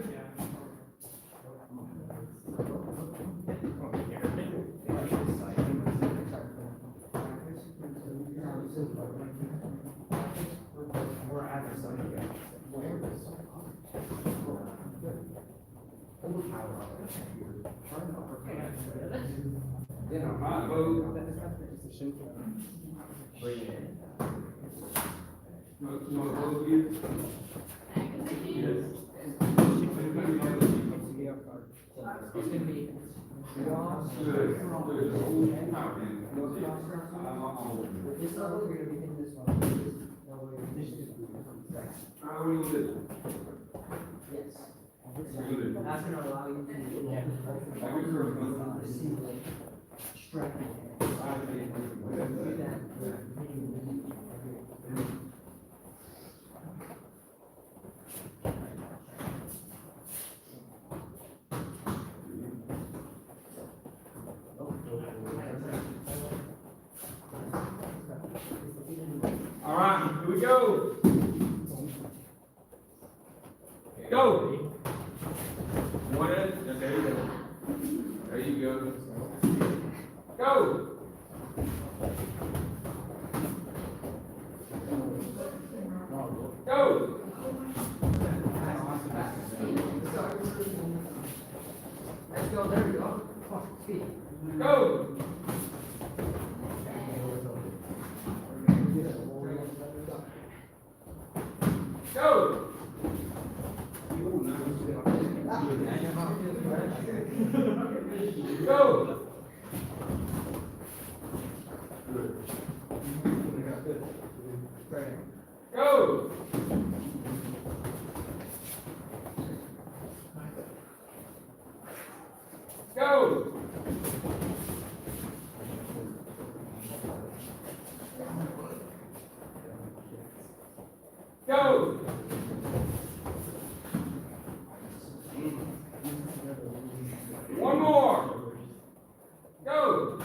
We're adversarial. All right, move. Bring it in. You want to move you? Yes. It's gonna be. Good. Good. Out in. This level, we're gonna be hitting this one. How are you do? Yes. Good. That's gonna allow you to. Like we were- Receive like striking. Do that. All right, here we go. Go. One in, there you go. There you go. Go. Go. Let's go, there we go. Come on, speed. Go. Go. Go. Go. Go. Go. One more. Go.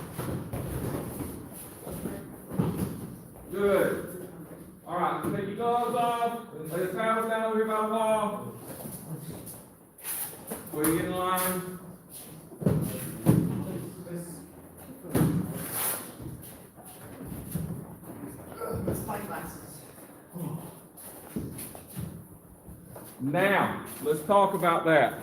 Good. All right, take your gloves off, lay the towels down over here by the wall. Go ahead and get in line. Now, let's talk about that.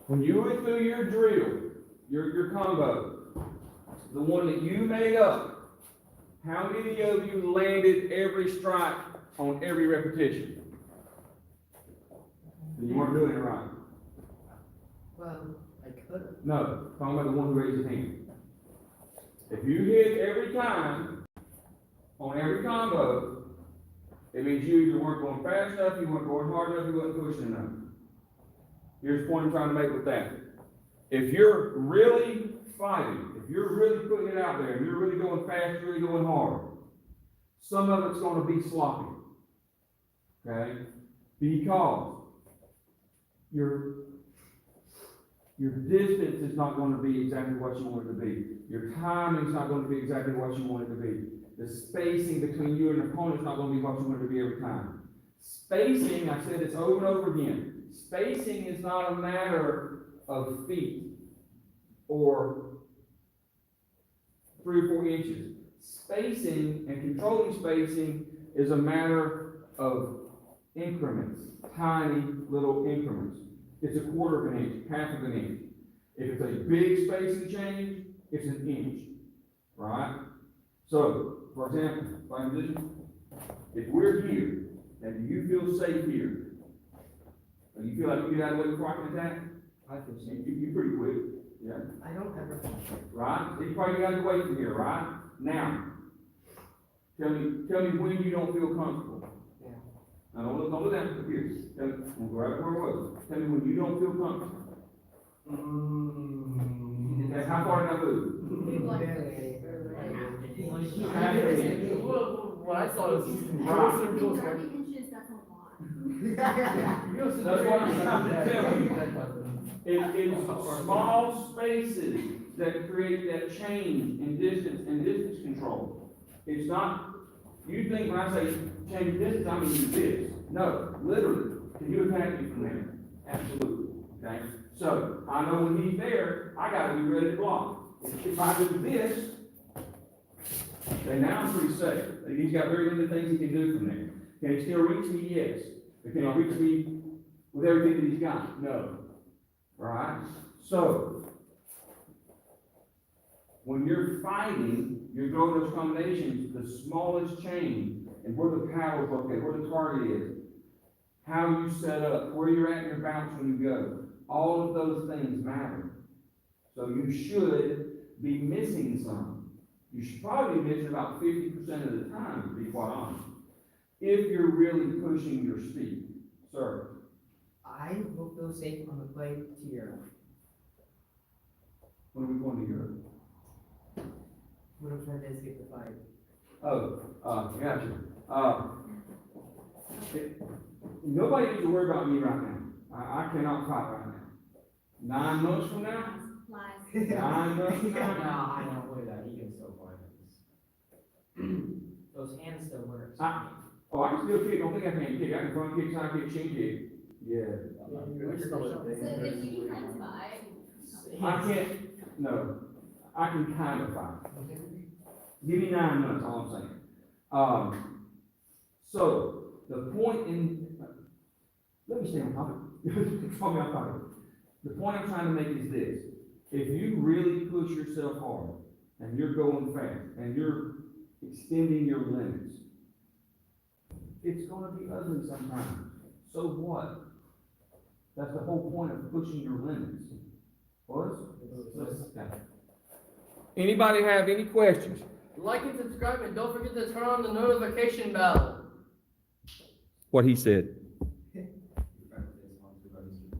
When you went through your drill, your combo, the one that you made up, how many of you landed every strike on every repetition? And you weren't doing it right. Well, I could. No, talking about the one who raised his hand. If you hit every time on every combo, it means you either weren't going fast enough, you weren't going hard enough, you weren't pushing enough. Here's the point I'm trying to make with that. If you're really fighting, if you're really putting it out there, if you're really going fast, you're really going hard, some of it's going to be sloppy. Okay? Because your distance is not going to be exactly what you want it to be. Your timing is not going to be exactly what you want it to be. The spacing between you and your opponent is not going to be what you want it to be every time. Spacing, I said this over and over again, spacing is not a matter of feet or 3 or 4 inches. Spacing and controlling spacing is a matter of increments, tiny little increments. It's a quarter of an inch, half of an inch. If it's a big spacing change, it's an inch, right? So, for example, by position, if we're here, and you feel safe here, and you feel like you get out of the way before I can attack, I feel safe. you pretty quick, yeah, I don't ever feel safe. right? You probably got out of the way from here, right? Now, tell me when you don't feel comfortable. Yeah. Now, don't look down at the computer. Tell me, we'll go right where it was. Tell me when you don't feel comfortable. Okay, how far did I move? What I saw was. 30 inches, that's a lot. That's what I'm trying to tell you. It's small spaces that create that change in distance and distance control. It's not, you think when I say change distance, I mean this. No, literally. Can you attack me from there? Absolutely. Okay? So, I know when he's there, I gotta be ready to block. If I do this, then now I'm pretty safe. He's got very limited things he can do from there. Can he still reach me? Yes. But can he reach me with everything that he's got? No. Alright? So, when you're fighting, you're throwing those combinations, the smallest change, and where the power is located, where the target is, how you set up, where you're at in your bounce when you go. All of those things matter. So you should be missing some. You should probably be missing about 50% of the time, to be quite honest, if you're really pushing your speed. Sir? I will feel safe on the play to Europe. When are we going to Europe? When I'm trying to escape the fight. Gotcha. Nobody needs to worry about me right now. I cannot fight right now. 9 months from now? Lies. 9 months from No, now? I don't believe that, he can still fight us. Those hands still work. Oh, I can still kick. Don't think I can't kick. I can front kick, side kick, shin kick. Yeah. So if you can fight, I can't, no. I can kind of fight. Give me 9 months, all I'm saying. So, the point in, let me stay on topic. Talk me off topic. The point I'm trying to make is this. If you really push yourself hard, and you're going fast, and you're extending your limits, it's gonna be ugly sometimes. So what? That's the whole point of pushing your limits. What? Anybody have any questions? Like and subscribe, and don't forget to turn on the notification bell. What he said.